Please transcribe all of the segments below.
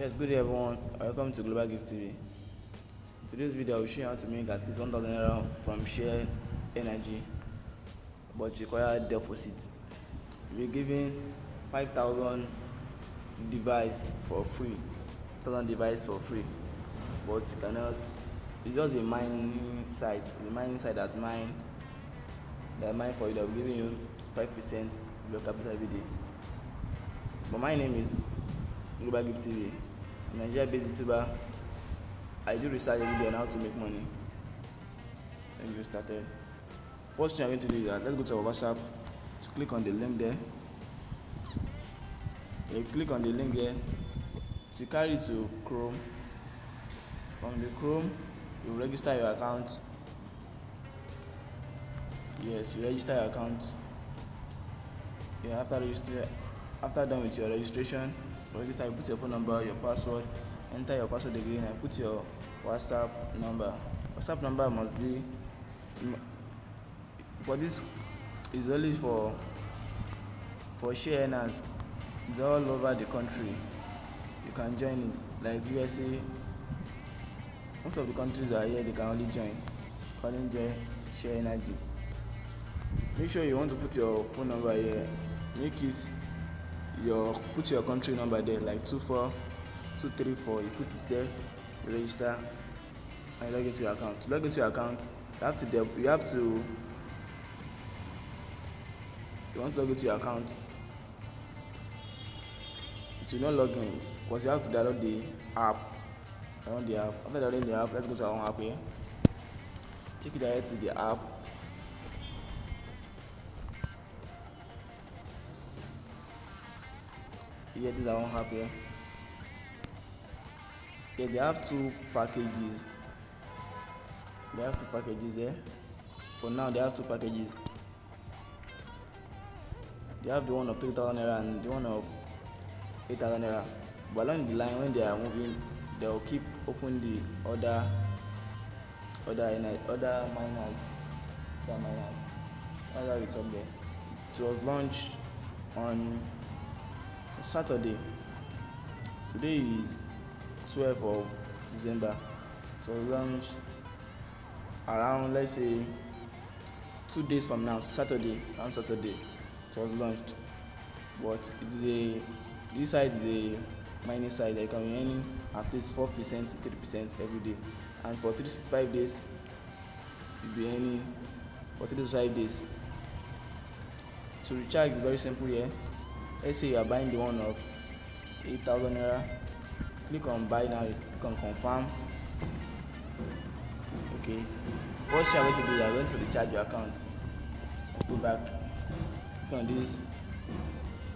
Yes, good day everyone. Welcome to Global Gift TV. Today's video I will show you how to make at least 1,000 naira from share energy, but require deposit. You'll be given 5,000 device for free, 1,000 device for free, but you cannot. It's just a mining site. It's a mining site that mine for you. That will be giving you 5% of your capital every day. But my name is Global Gift TV. I'm a Nigeria-based YouTuber. I do research every day on how to make money. Let me get started. First thing I'm going to do is that let's go to our WhatsApp. To click on the link there. You click on the link here. To carry it to Chrome. From the Chrome, you register your account. Yes, you register your account. Yeah, after done with your registration, register, you put your phone number, your password, enter your password again, and put your WhatsApp number. WhatsApp number must be, but this is only for share earners. It's all over the country. You can join it, like USA. Most of the countries are here, they can only join. Share energy. Make sure you want to put your phone number here. Put your country number there, like 24234. You put it there, you register, and you log into your account. To log into your account, you want to log into your account. It will not log in because you have to download the app. After downloading the app, let's go to our own app here. Take it direct to the app. Yeah, this is our own app here. Okay, they have two packages. There. For now, they have two packages. They have the one of 3,000 naira and the one of 8,000 naira. But along the line, when they are moving, they will keep open the other miners. That's how it's up there. It was launched on Saturday. Today is 12th of December. So launched around, let's say, 2 days from now, Saturday. It was launched. But this site is a mining site that you can be earning at least 4% to 3% every day. And for 365 days, you'll be earning for 365 days. To recharge is very simple here. Let's say you are buying the one of 8,000 naira. Click on buy now, click on confirm. Okay. First thing I'm going to do is I'm going to recharge your account. Let's go back. Click on this.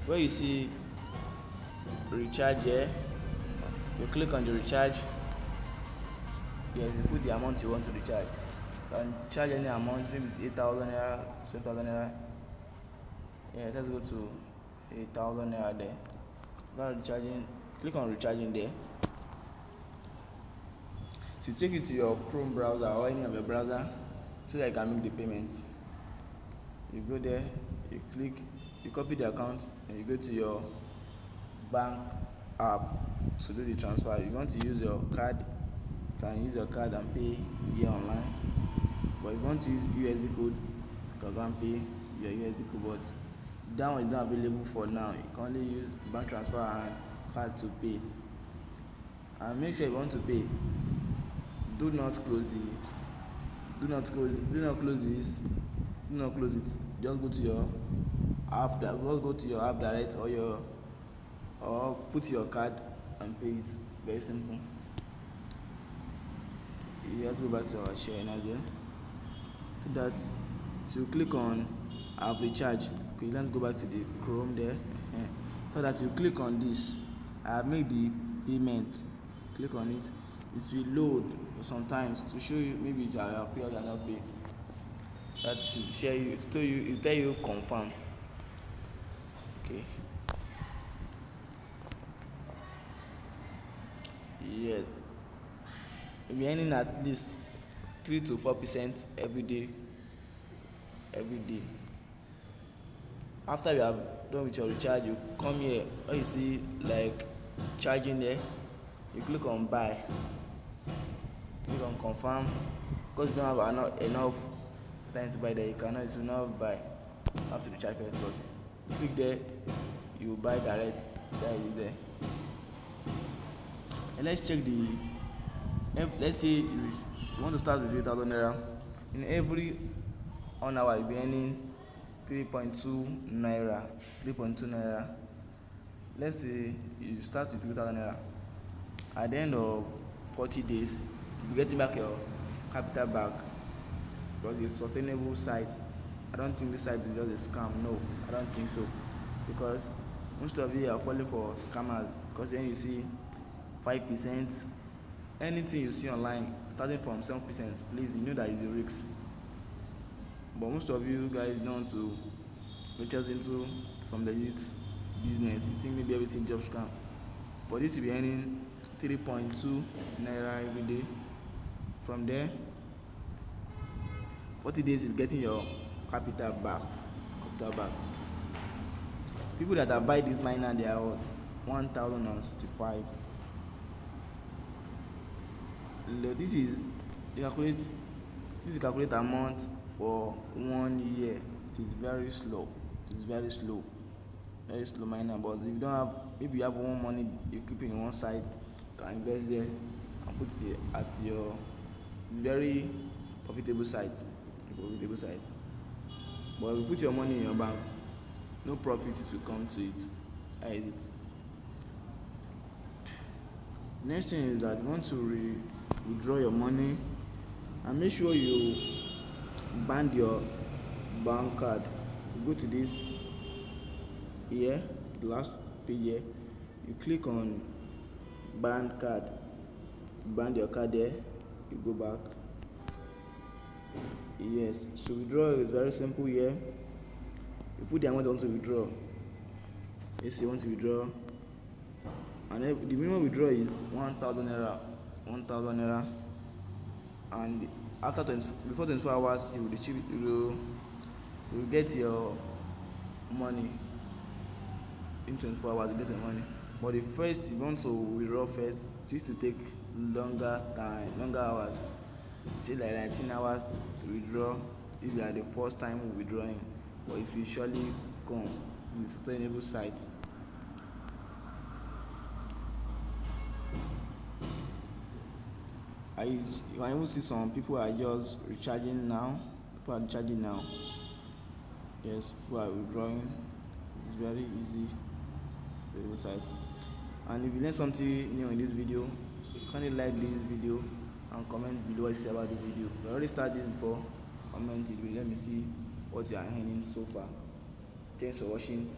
Where you see recharge here, you click on the recharge. Yes, you put the amount you want to recharge. You can charge any amount, maybe it's 8,000 naira, 7,000 naira. Yeah, let's go to 8,000 naira there. Now recharging, click on recharging there. So take it to your Chrome browser or any of your browser so that you can make the payments. You go there, you click, you copy the account, and you go to your bank app to do the transfer. You want to use your card, you can use your card and pay here online. But if you want to use USD code, you can go and pay your USD code. But that one is not available for now. You can only use bank transfer and card to pay. And make sure if you want to pay, do not close it. Just go to your app. Go to your app direct or put your card and pay it. Very simple. Let's go back to our share again. To click on I've recharged. Okay, let's go back to the Chrome there. So that you click on this, I have made the payment. Click on it. It will load sometimes to show you maybe it's a free or not pay. That should share you. It tell you confirm. Okay. Yeah. You're earning at least 3 to 4% every day. After you have done with your recharge, you come here. When you see like charging there, you click on buy, click on confirm. Because you don't have enough time to buy there, you will not buy, you have to recharge first. But you click there, you buy direct. There is there. And let's check let's say you want to start with 3,000 naira. In every 1 hour you'll be earning 3.2 naira. 3.2 naira. Let's say you start with 3,000 naira. At the end of 40 days, you'll be getting back your capital back, because it's a sustainable site. I don't think this site is just a scam. No, I don't think so, because most of you are falling for scammers. Because then you see 5%, anything you see online starting from 7%, please, you know that is a risk. But most of you guys don't want to venture into some legit business. You think maybe everything just scam. For this, you'll be earning 3.2 naira every day. From there, 40 days you're getting your capital back. People that are buy this miner, they are what, 1,065. This is calculate amount for 1 year. It is very slow. Very slow miner. But if you don't have, maybe you have one money you keep in one side, you can invest there and put it at your very profitable site. But if you put your money in your bank, no profit will come to it. How is it? Next thing is that you want to withdraw your money, and make sure you band your bank card. You go to this here, the last page here, you click on band card, you band your card there, you go back. Yes, so withdraw is very simple here. You put the amount you want to withdraw. Yes, you want to withdraw, and the minimum withdraw is 1,000 naira. 1,000 naira, and before 24 hours you will get your money. In 24 hours you get your money. But the first, you want to withdraw first, it used to take longer hours. Say like 19 hours to withdraw if you are the first time withdrawing. But if you surely come, it's a sustainable site. You can even see some people are just recharging now. Yes, people are withdrawing. It's very easy to the side. And if you learn something new in this video, kindly like this video and comment below what you say about the video. If you already started this before, comment it. Let me see what you are earning so far. Thanks for watching.